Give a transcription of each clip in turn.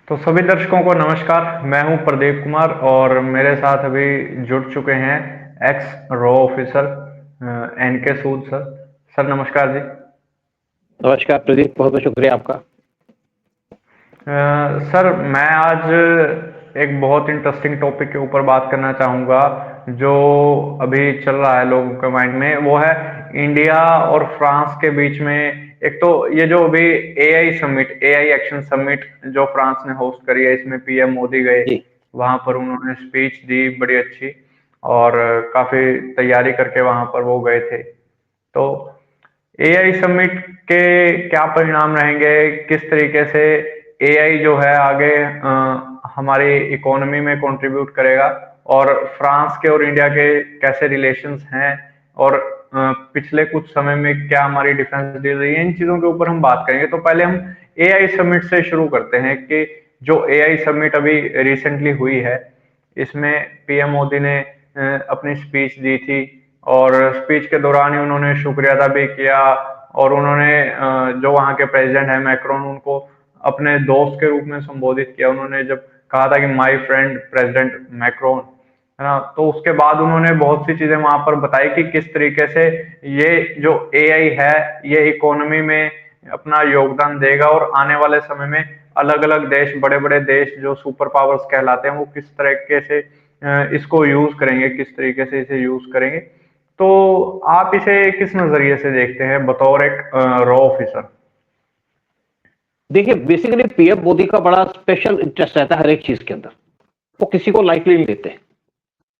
तो सभी दर्शकों को नमस्कार। मैं हूं प्रदीप कुमार और मेरे साथ अभी जुड़ चुके हैं एक्स रो ऑफिसर एनके सूद सर। सर नमस्कार जी। नमस्कार प्रदीप, बहुत बहुत शुक्रिया आपका। सर मैं आज एक बहुत इंटरेस्टिंग टॉपिक के ऊपर बात करना चाहूँगा जो अभी चल रहा है लोगों के माइंड में। वो है इंडिया और फ्रांस के बीच में। एक तो ये जो अभी AI summit, AI action summit जो फ्रांस ने होस्ट करी है, इसमें पीएम मोदी गए, जी वहां पर उन्होंने स्पीच दी बड़ी अच्छी, और काफी तैयारी करके वहां पर वो गए थे। तो एआई समिट के क्या परिणाम रहेंगे, किस तरीके से एआई जो है आगे हमारी इकोनॉमी में कंट्रीब्यूट करेगा, और फ्रांस के और इंडिया के कैसे रिलेशंस हैं, और पिछले कुछ समय में क्या हमारी डिफेंस डील रही है, इन चीजों के ऊपर हम बात करेंगे। तो पहले हम एआई समिट से शुरू करते हैं कि जो एआई समिट अभी रिसेंटली हुई है, इसमें पीएम मोदी ने अपनी स्पीच दी थी, और स्पीच के दौरान ही उन्होंने शुक्रिया अदा भी किया, और उन्होंने जो वहाँ के प्रेसिडेंट है मैक्रोन, उनको अपने दोस्त के रूप में संबोधित किया। उन्होंने जब कहा था कि माय फ्रेंड प्रेसिडेंट मैक्रोन, है ना, तो उसके बाद उन्होंने बहुत सी चीजें वहां पर बताई कि किस तरीके से ये जो एआई है ये इकोनॉमी में अपना योगदान देगा, और आने वाले समय में अलग अलग देश, बड़े बड़े देश जो सुपर पावर्स कहलाते हैं, वो किस तरीके से इसको यूज करेंगे, किस तरीके से इसे यूज करेंगे। तो आप इसे किस नजरिए से देखते हैं बतौर एक रॉ ऑफिसर? देखिए, बेसिकली पीएम मोदी का बड़ा स्पेशल इंटरेस्ट रहता है हर एक चीज के अंदर। वो किसी को लाइटली नहीं लेते।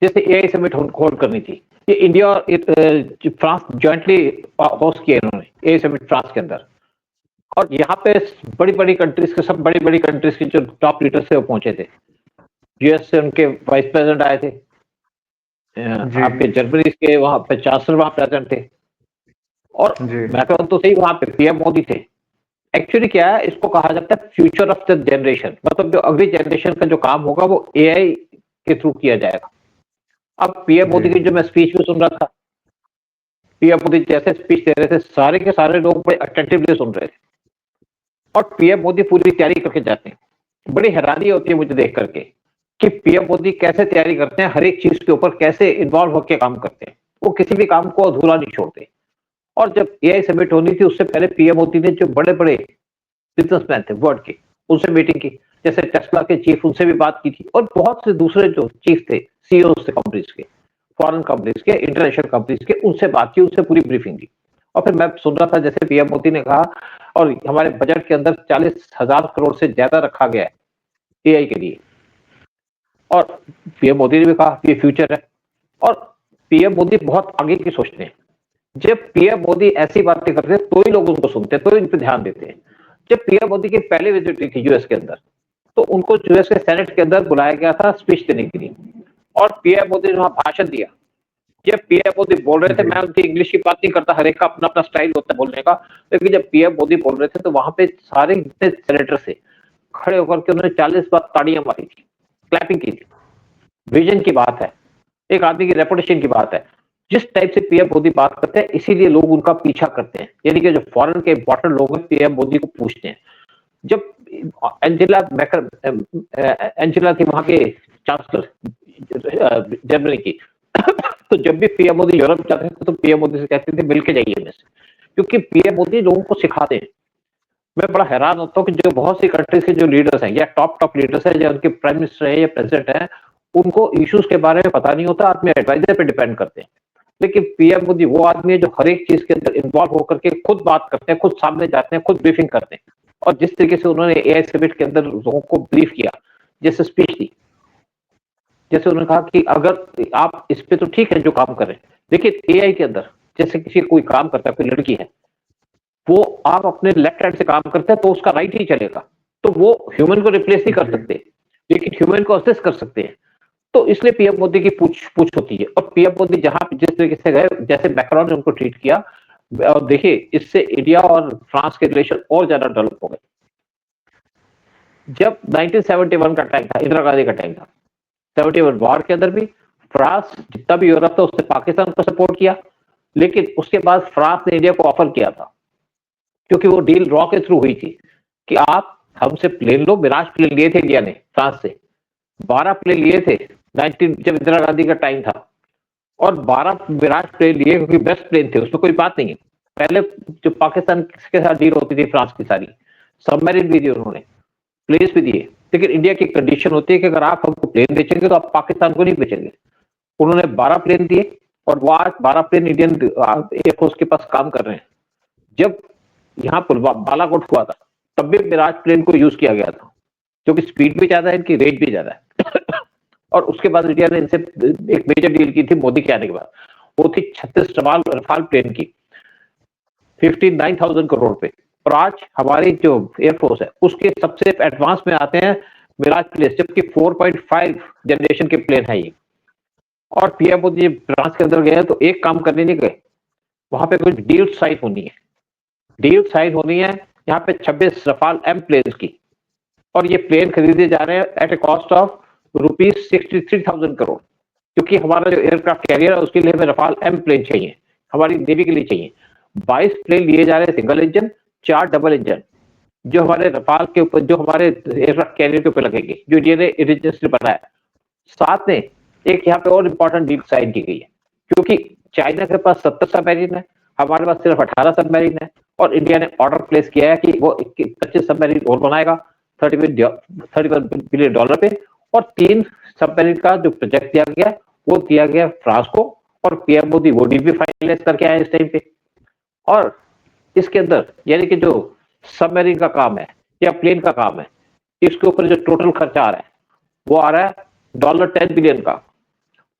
जैसे एआई समिट होल्ड करनी थी, ये इंडिया और फ्रांस जॉइंटली होस्ट किया इन्होंने एआई समिट फ्रांस के अंदर। और यहाँ पे बड़ी बड़ी कंट्रीज के, सब बड़ी बड़ी कंट्रीज के जो टॉप लीडर्स थे वो पहुंचे थे। यूएस से उनके वाइस प्रेसिडेंट आए थे, जी आपके जर्मनी के वहां पे चांसलर वहां प्रेजेंट थे, और जी मैक्रोन तो सही वहां पे पीएम मोदी थे। एक्चुअली क्या है, इसको कहा जाता है फ्यूचर ऑफ द जनरेशन, मतलब जो अगली जनरेशन का जो काम होगा वो एआई के थ्रू किया जाएगा। अब पीएम जी मोदी की जो मैं स्पीच में सुन रहा था, पीएम मोदी जैसे स्पीच दे रहे थे, सारे के सारे लोग बड़े अटेंटिवली सुन रहे थे, और पीएम मोदी पूरी तैयारी करके जाते हैं। बड़ी हैरानी होती है मुझे देख करके कि पीएम मोदी कैसे तैयारी करते हैं, हर एक चीज के ऊपर कैसे इन्वॉल्व होकर काम करते हैं। वो किसी भी काम को अधूरा नहीं छोड़ते। और जब एआई समिट होनी थी उससे पहले पीएम मोदी ने जो बड़े बड़े बिजनेसमैन थे वर्ल्ड के, उनसे मीटिंग की। जैसे टेस्ला के चीफ, उनसे भी बात की थी, और बहुत से दूसरे जो चीफ थे, सीईओ थे कंपनीज के, फॉरेन कंपनीज के, इंटरनेशनल कंपनीज के, उनसे बात की, उनसे पूरी ब्रीफिंग दी। और फिर मैं सुन रहा था जैसे पीएम मोदी ने कहा, और हमारे बजट के अंदर 40,000 करोड़ से ज्यादा रखा गया है एआई के लिए। और पीएम मोदी ने भी कहा कि ये फ्यूचर है, और पीएम मोदी बहुत आगे की सोचते हैं। जब पीएम मोदी ऐसी बातें करते हैं तो ही लोग उनको सुनते हैं, तो इन पर ध्यान देते हैं। जब पीएम मोदी की पहले विजिट थी यूएस के अंदर, तो उनको यूएस के सेनेट के अंदर बुलाया गया था स्पीच देने के लिए, और पीएम मोदी ने वहां भाषण दिया। जब पीएम मोदी बोल रहे थे, जी मैं उनकी इंग्लिश की बात नहीं करता, हर एक का अपना अपना स्टाइल होता है बोलने का, लेकिन जब पीएम मोदी बोल रहे थे तो वहां पे सारे जितने सेनेटर से खड़े होकर के उन्होंने 40 बार ताड़ियां मारी थी, क्लैपिंग की थी। विजन की बात है, एक आदमी की रेपुटेशन की बात है। जिस टाइप से पीएम मोदी बात करते हैं, इसीलिए लोग उनका पीछा करते हैं। यानी कि जो फॉरेन के इंपॉर्टेंट लोग हैं, पीएम मोदी को पूछते हैं। जब एंजेला मैकर एंजेला थी वहां के चांसलर जर्मनी की, तो जब भी पीएम मोदी यूरोप जाते थे तो पीएम मोदी से कहते थे मिलके जाइए मेरे से, क्योंकि पीएम मोदी लोगों को सिखाते हैं। मैं बड़ा हैरान होता हूँ कि जो बहुत सी कंट्रीज के जो लीडर्स हैं, या टॉप टॉप लीडर्स हैं, या उनके प्राइम मिनिस्टर है या प्रेसिडेंट है, उनको इश्यूज के बारे में पता नहीं होता, आदमी एडवाइजर पे डिपेंड करते हैं। लेकिन पीएम मोदी वो आदमी है जो हर एक चीज के अंदर इन्वॉल्व होकर के खुद बात करते हैं, खुद सामने जाते हैं, खुद ब्रीफिंग करते हैं। और जिस तरीके से उन्होंने एआई समिट के अंदर लोगों को ब्रीफ किया, जैसे स्पीच दी, जैसे उन्होंने कहा कि अगर आप इस पे तो ठीक है जो काम कर रहे हैं, लेकिन एआई के अंदर जैसे किसी कोई काम करता है, कोई लड़की है, वो आप अपने लेफ्ट हैंड से काम करते हैं तो उसका राइट ही चलेगा, तो वो ह्यूमन को रिप्लेस नहीं कर जी सकते, लेकिन ह्यूमन को असिस्ट कर सकते हैं। तो इसलिए पीएम मोदी की पूछ पूछ होती है। और पीएम मोदी जहां जिस तरीके से गए, जैसे मैक्रोन ने उनको ट्रीट किया, और देखिए इससे इंडिया और फ्रांस के रिलेशन और ज्यादा डेवलप हो गए। जब 1971 का टाइम था, इंदिरा गांधी का टाइम था, 71 वॉर के अंदर भी फ्रांस जितना भी यूरोप था उसने पाकिस्तान को सपोर्ट किया, लेकिन उसके बाद फ्रांस ने इंडिया को ऑफर किया था, क्योंकि वो डील रॉ के थ्रू हुई थी कि आप हमसे प्लेन लो, मिराज प्लेन लिए थे इंडिया ने फ्रांस से, 12 प्लेन लिए थे 19 जब इंदिरा गांधी का टाइम था, और 12 मिराज प्लेन लिए क्योंकि बेस्ट प्लेन थे, उसमें कोई बात नहीं है। पहले जो पाकिस्तान के साथ डील होती थी फ्रांस की सारी, सबमरीन भी दिए उन्होंने, प्लेन्स भी दिए, लेकिन इंडिया की कंडीशन होती है कि अगर आप हमको प्लेन बेचेंगे तो आप पाकिस्तान को नहीं बेचेंगे। उन्होंने 12 प्लेन दिए और वो आज 12 प्लेन इंडियन एयरफोर्स के पास काम कर रहे हैं। जब यहाँ पर बालाकोट हुआ था तब भी मिराज प्लेन को यूज किया गया था, क्योंकि स्पीड भी ज्यादा है, इनकी रेंज भी ज्यादा है। और उसके बाद इंडिया ने इनसे एक मेजर डील की थी मोदी के आने के बाद, वो थी 36 रफाल प्लेन की 59,000 करोड़ पे। और आज हमारी जो एयरफोर्स है उसके सबसे एडवांस में आते हैं मिराज प्लेन, जबकि 4.5 जनरेशन के प्लेन है ये। और पीएम मोदी फ्रांस के अंदर गए तो एक काम करने नहीं गए, वहां पे कुछ डील साइन होनी है, डील साइन होनी है यहाँ पे 26 रफाल एम प्लेन की, और ये प्लेन खरीदे जा रहे हैं at a cost of ₹63,000 crore, क्योंकि हमारा जो एयरक्राफ्ट कैरियर है उसके लिए हमें रफाल एम प्लेन चाहिए, हमारी नेवी के लिए चाहिए। 22 प्लेन लिए जा रहे हैं सिंगल इंजन, 4 डबल इंजन, जो हमारे रफाल के ऊपर, जो हमारे एयरक्राफ्ट कैरियर के ऊपर लगेंगे, जो इंडिया ने इंडिजिनियसली बनाया। साथ में एक यहाँ पे और इम्पोर्टेंट डील साइन की गई है, क्योंकि चाइना के पास 70 सबमरीन है, हमारे पास सिर्फ 18 सबमरीन है, और इंडिया ने ऑर्डर प्लेस किया है कि वो 25 सबमरीन और बनाएगा $31 बिलियन पे, और 3 सबमरीन का जो प्रोजेक्ट दिया गया वो दिया गया फ्रांस को, और पीएम मोदी वो डील भी फाइनलाइज करके आए इस टाइम पे। और इसके अंदर यानी कि जो सबमरीन का काम है या प्लेन का काम है, इसके ऊपर जो टोटल खर्चा आ रहा है वो आ रहा है $10 बिलियन का,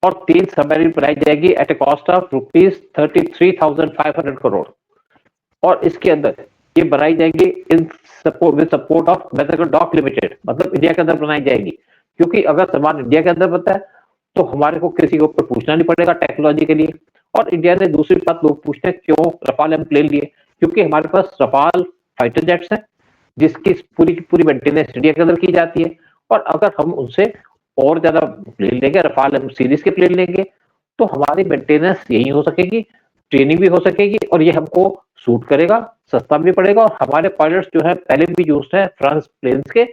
और 3 सबमरीन बनाई जाएगी at a cost of ₹33,500 crore. और इसके अंदर ये बनाई जाएगी in support with support of Mazagon Dock Limited, मतलब इंडिया के अंदर बनाई जाएगी, क्योंकि अगर सामान इंडिया के अंदर बनता है तो हमारे को किसी के ऊपर पूछना नहीं पड़ेगा टेक्नोलॉजी के लिए। और इंडिया ने दूसरी बात लोग पूछते हैं क्यों रफाल एम प्लेन लिए, क्योंकि हमारे पास रफाल फाइटर जेट्स हैं जिसकी पूरी की पूरी मेंटेनेंस इंडिया के अंदर की जाती है, और अगर हम उनसे और ज्यादा प्लेन लेंगे, रफाल एम सीरीज के प्लेन लेंगे, तो हमारी मेंटेनेंस यही हो सकेगी, ट्रेनिंग भी हो सकेगी, और ये हमको सूट करेगा, सस्ता भी पड़ेगा। और हमारे पायलट्स जो है पहले भी यूज है फ्रांस प्लेन्स के,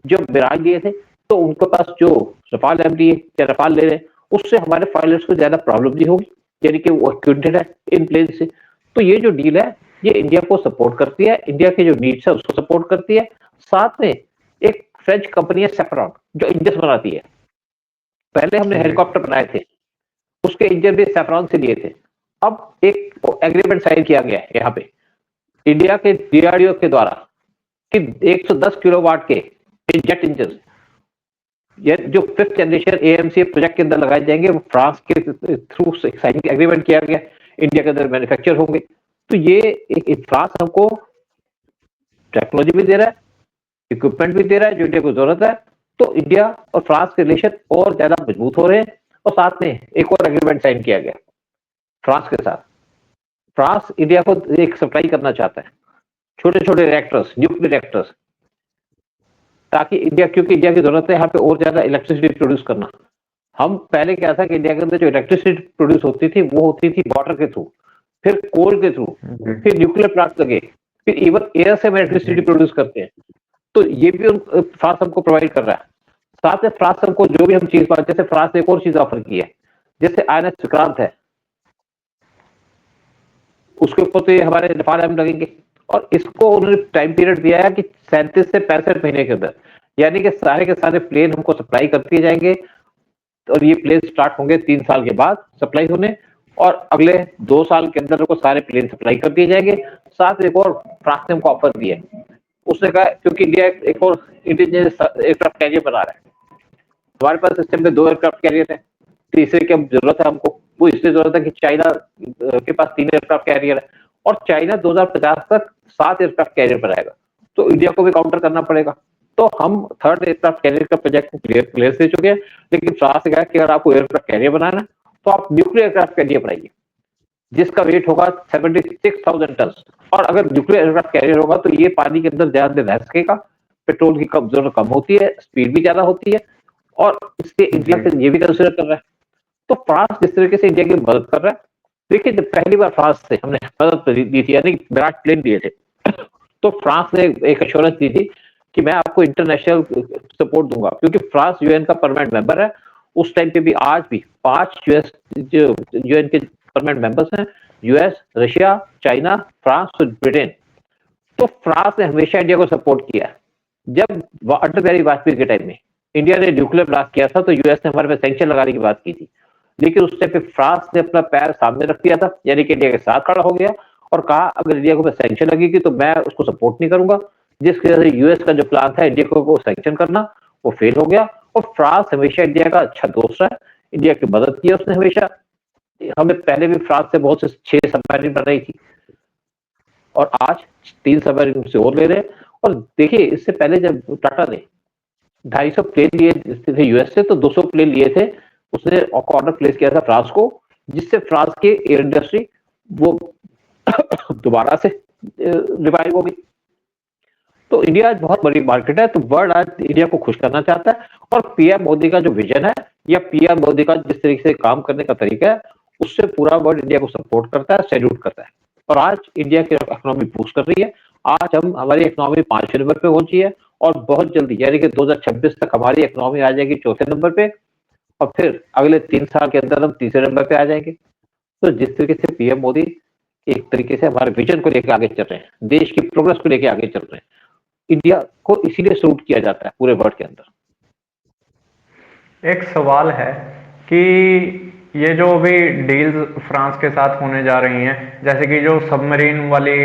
जो मिराज लिए थे, तो उनके पास जो रफाल एम लिए या रफाल ले रहे हैं उससे हमारे पायलट्स को ज्यादा प्रॉब्लम नहीं होगी, यानी कि वो एक्विटेड है इन प्लेन से। तो ये जो डील है ये इंडिया को सपोर्ट करती है, इंडिया के जो नीड्स है उसको सपोर्ट करती है। साथ में एक फ्रेंच कंपनी है सेफ्रॉन जो इंजन बनाती है, पहले हमने हेलीकॉप्टर बनाए थे, उसके इंजन भी सेफ्रॉन से लिए थे। अब एक एग्रीमेंट साइन किया गया है यहाँ पे इंडिया के डीआरडीओ के द्वारा कि 110 किलोवाट के जेट इंजन ये जो 5th जनरेशन एएमसी प्रोजेक्ट के अंदर लगाए जाएंगे, वो फ्रांस के थ्रू साइन एग्रीमेंट किया गया, इंडिया के अंदर मैन्युफैक्चर होंगे। तो ये एक फ्रांस हमको टेक्नोलॉजी भी दे रहा है, इक्विपमेंट भी दे रहा है जो इंडिया को जरूरत है, तो इंडिया और फ्रांस के रिलेशन और ज्यादा मजबूत हो रहे हैं। और साथ में एक और एग्रीमेंट साइन किया गया फ्रांस के साथ, फ्रांस इंडिया को एक सप्लाई करना चाहता है छोटे छोटे रिएक्टर्स, न्यूक्लियर रिएक्टर्स, ताकि इंडिया, क्योंकि इंडिया की जरूरत है यहाँ पे और ज्यादा इलेक्ट्रिसिटी प्रोड्यूस करना। हम पहले क्या था कि इंडिया के अंदर जो इलेक्ट्रिसिटी प्रोड्यूस होती थी वो होती थी वाटर के थ्रू, फिर कोल के थ्रू, फिर न्यूक्लियर प्लांट लगे, फिर इवन एयर से हम इलेक्ट्रिसिटी प्रोड्यूस करते हैं। तो ये भी फ्रांस हमको प्रोवाइड कर रहा है। साथ में फ्रांस हमको जो भी हम चीज, जैसे फ्रांस ने एक और चीज ऑफर की है, जैसे INS विक्रांत है, उसके ऊपर तो ये हमारे रफाल एम लगेंगे, और इसको उन्होंने टाइम पीरियड दिया है कि 37 से 65 महीने के अंदर, यानी कि सारे के सारे प्लेन हमको सप्लाई करते जाएंगे, और ये प्लेन स्टार्ट होंगे 3 साल के बाद सप्लाई होने, और अगले 2 साल के अंदर को सारे प्लेन सप्लाई कर दिए जाएंगे। साथ एक और फ्रांस ने हमको ऑफर दिया है, उसने कहा क्योंकि इंडिया एक और इंडिजिनियस एयरक्राफ्ट कैरियर बना रहा है, हमारे पास सिस्टम में 2 एयरक्राफ्ट कैरियर है, तीसरे की जरूरत है हमको, वो इसलिए जरूरत है कि चाइना के पास 3 एयरक्राफ्ट कैरियर है, और चाइना 2050 तक 7 एयरक्राफ्ट कैरियर बनाएगा, तो इंडिया को भी काउंटर करना पड़ेगा। तो हम 3rd एयरक्राफ्ट कैरियर का प्रोजेक्ट क्लियर दे चुके हैं, लेकिन फ्रांस ने कहा कि अगर आपको एयरक्राफ्ट कैरियर बनाना है तो आप न्यूक्लियर एयरक्राफ्ट कैरियर बनाइए, जिसका वेट होगा 76,000 टन, और अगर न्यूक्लियर एयरक्राफ्ट कैरियर होगा तो ये पानी के अंदर ज्यादा देर रह सकेगा, पेट्रोल की जरूरत कम होती है, स्पीड भी ज्यादा होती है, और इसलिए इंडिया से ये भी कंसिडर कर रहा है। तो फ्रांस जिस तरीके से इंडिया की मदद कर रहा है, देखिए जब पहली बार फ्रांस से हमने मदद दी थी, यानी विराट प्लेन दिए थे, तो फ्रांस ने एक एश्योरेंस दी थी कि मैं आपको इंटरनेशनल सपोर्ट दूंगा, क्योंकि फ्रांस यूएन का परमानेंट मेंबर है। उस टाइम पे भी आज भी 5 यूएस जो यूएन के परमानेंट मेंबर्स हैं, यूएस, रशिया, चाइना, फ्रांस और ब्रिटेन। तो फ्रांस ने हमेशा इंडिया को सपोर्ट किया है। जब अटल बिहारी वाजपेयी के टाइम में इंडिया ने न्यूक्लियर ब्लास्ट किया था, तो यूएस ने हमारे पे सैंक्शन लगाने की बात की थी, लेकिन उस टाइम पे फ्रांस ने अपना पैर सामने रख दिया था, यानी कि इंडिया के साथ खड़ा हो गया और कहा अगर इंडिया को सैंक्शन लगेगी तो मैं उसको सपोर्ट नहीं करूंगा। जिसकी वजह से यूएस का जो प्लान था इंडिया को सैंक्शन करना, वो फेल हो गया। और फ्रांस हमेशा इंडिया का अच्छा दोस्त है, इंडिया की मदद की है उसने हमेशा। हमें पहले भी फ्रांस से बहुत से 6 सबमरीन बन रही थी और आज 3 सबमरीन से और ले रहे हैं। और देखिए, इससे पहले जब टाटा ने 250 प्लेन लिए थे यूएस से, तो 200 प्लेन लिए थे, उसने ऑर्डर प्लेस किया था फ्रांस को, जिससे फ्रांस की एयर इंडस्ट्री वो दोबारा से रिवाइव हो गई। तो इंडिया आज बहुत बड़ी मार्केट है, तो वर्ल्ड आज इंडिया को खुश करना चाहता है। और पीएम मोदी का जो विजन है या पीएम मोदी का जिस तरीके से काम करने का तरीका है, उससे पूरा वर्ल्ड इंडिया को सपोर्ट करता है, सैल्यूट करता है। और आज इंडिया की इकोनॉमी बूस्ट कर रही है। आज हम हमारी इकोनॉमी 5वें नंबर पे पहुंची है और बहुत जल्दी यानी कि 2026 तक हमारी इकोनॉमी आ जाएगी 4थे नंबर पे, और फिर अगले 3 साल के अंदर हम 3रे नंबर पे आ जाएंगे। तो जिस तरीके से पीएम मोदी एक तरीके से हमारे विजन को लेकर आगे चल रहे हैं, देश की प्रोग्रेस को लेकर आगे चल रहे हैं, इंडिया को इसीलिए सूट किया जाता है पूरे वर्ल्ड के अंदर। एक सवाल है कि ये जो अभी डील्स फ्रांस के साथ होने जा रही हैं, जैसे कि जो सबमरीन वाली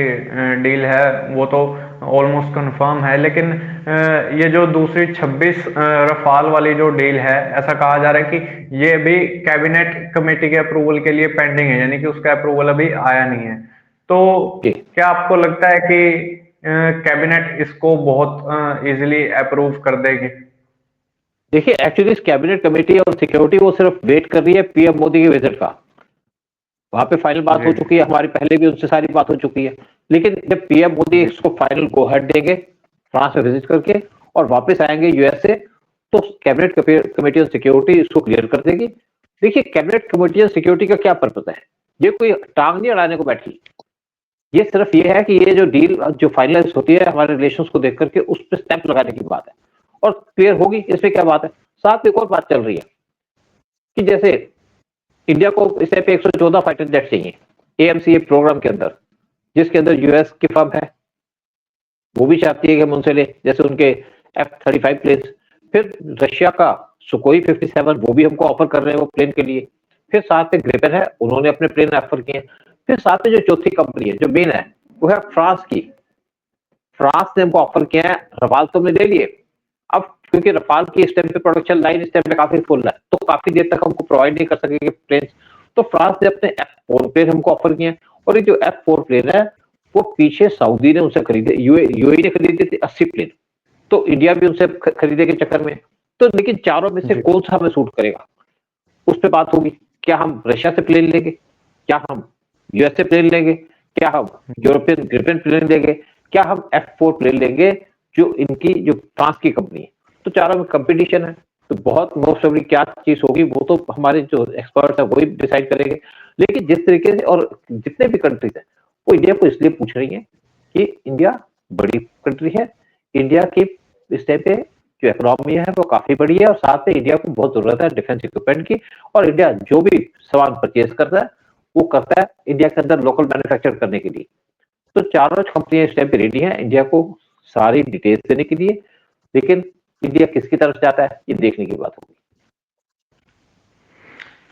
डील है वो तो ऑलमोस्ट कंफर्म है, लेकिन ये जो दूसरी 26 रफाल वाली जो डील है, ऐसा कहा जा रहा है कि ये अभी कैबिनेट कमेटी के अप्रूवल के लिए पेंडिंग है, यानी कि उसका अप्रूवल अभी आया नहीं है। तो जी, क्या आपको लगता है कि कैबिनेट इसको बहुत इजीली अप्रूव कर देगी? देखिए, एक्चुअली इस कैबिनेट कमेटी और सिक्योरिटी वो सिर्फ वेट कर रही है पीएम मोदी के विजिट का। वहां पे फाइनल बात जी। हो चुकी है, हमारी पहले भी उनसे सारी बात हो चुकी है। लेकिन जब पीएम मोदी जी। इसको फाइनल गो हेड देंगे फ्रांस में विजिट करके और वापस आएंगे यूएस से, तो कैबिनेट कमेटी ऑन सिक्योरिटी इसको क्लियर कर देगी। देखिए, कैबिनेट कमेटी ऑन सिक्योरिटी का क्या पर्पज है? ये कोई टांग नहीं अड़ाने को बैठी। ये सिर्फ ये है कि ये जो डील जो फाइनलाइज होती है हमारे रिलेशंस को देख करके उस पर स्टैंप लगाने की बात है और क्लियर होगी। इसमें क्या बात है? साथ में एक और बात चल रही है कि जैसे इंडिया को इस टाइप पे 114 फाइटर जेट चाहिए एएमसीए प्रोग्राम के अंदर, जिसके अंदर यूएस की फर्म है, वो भी चाहती है कि हम उनसे ले, जैसे उनके F-35 प्लेन। फिर रशिया का सुकोई 57 वो भी हमको ऑफर कर रहे हैं वो प्लेन के लिए। फिर साथ में ग्रिपेन है, उन्होंने अपने प्लेन ऑफर किए। फिर साथ में जो चौथी कंपनी है जो मेन है, वो है फ्रांस की। फ्रांस ने हमको ऑफर किया है, रफाल तो हमने ले लिए। अब क्योंकि रफाल की इस टाइम पे प्रोडक्शन लाइन इस टाइम पे काफी फुल है, तो काफी देर तक हमको प्रोवाइड नहीं कर सकेंगे प्लेन। तो फ्रांस ने अपने F4 प्लेन हमको ऑफर किए हैं। और ये जो F4 प्लेन है, वो पीछे सऊदी ने उनसे खरीदे, यूएई ने खरीदे थे 80 प्लेन। तो इंडिया भी उनसे खरीदे के चक्कर में। तो लेकिन चारों में से जी। कौन सा हमें सूट करेगा, उस पर बात होगी। क्या हम रशिया से प्लेन लेंगे, क्या हम यूएस से प्लेन लेंगे, क्या हम यूरोपियन ग्रिपेन प्लेन लेंगे, क्या हम F4 प्लेन लेंगे जो इनकी जो फ्रांस की कंपनी है। तो चारों में कंपटीशन है। तो बहुत मोस्ट ऑफली क्या चीज होगी वो तो हमारे जो एक्सपर्ट है वही डिसाइड करेंगे। लेकिन जिस तरीके से और जितने भी कंट्रीज है वो इंडिया को इसलिए पूछ रही है कि इंडिया बड़ी कंट्री है, इंडिया की इस टाइम पे जो इकोनॉमी है वो काफी बड़ी है और साथ में इंडिया को बहुत जरूरत है डिफेंस इक्विपमेंट की। और इंडिया जो भी सामान परचेज करता है वो करता है इंडिया के अंदर लोकल मैन्युफैक्चर करने के लिए। तो चारों कंपनियां इस टाइम पे रेडी हैं इंडिया को सारी डिटेल्स देने के लिए। लेकिन इंडिया किसकी तरफ जाता है ये देखने की बात होगी।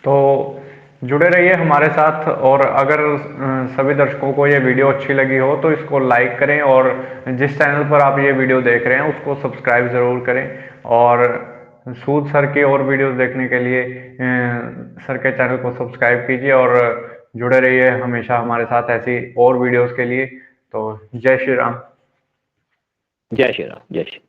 तो जुड़े रहिए हमारे साथ, और अगर सभी दर्शकों को ये वीडियो अच्छी लगी हो तो इसको लाइक करें, और जिस चैनल पर आप ये वीडियो देख रहे हैं उसको सब्सक्राइब ज़रूर करें। और सूद सर की और वीडियोस देखने के लिए सर के चैनल को सब्सक्राइब कीजिए, और जुड़े रहिए हमेशा हमारे साथ ऐसी और वीडियोस के लिए। तो जय श्री राम। जय श्री राम, जय श्री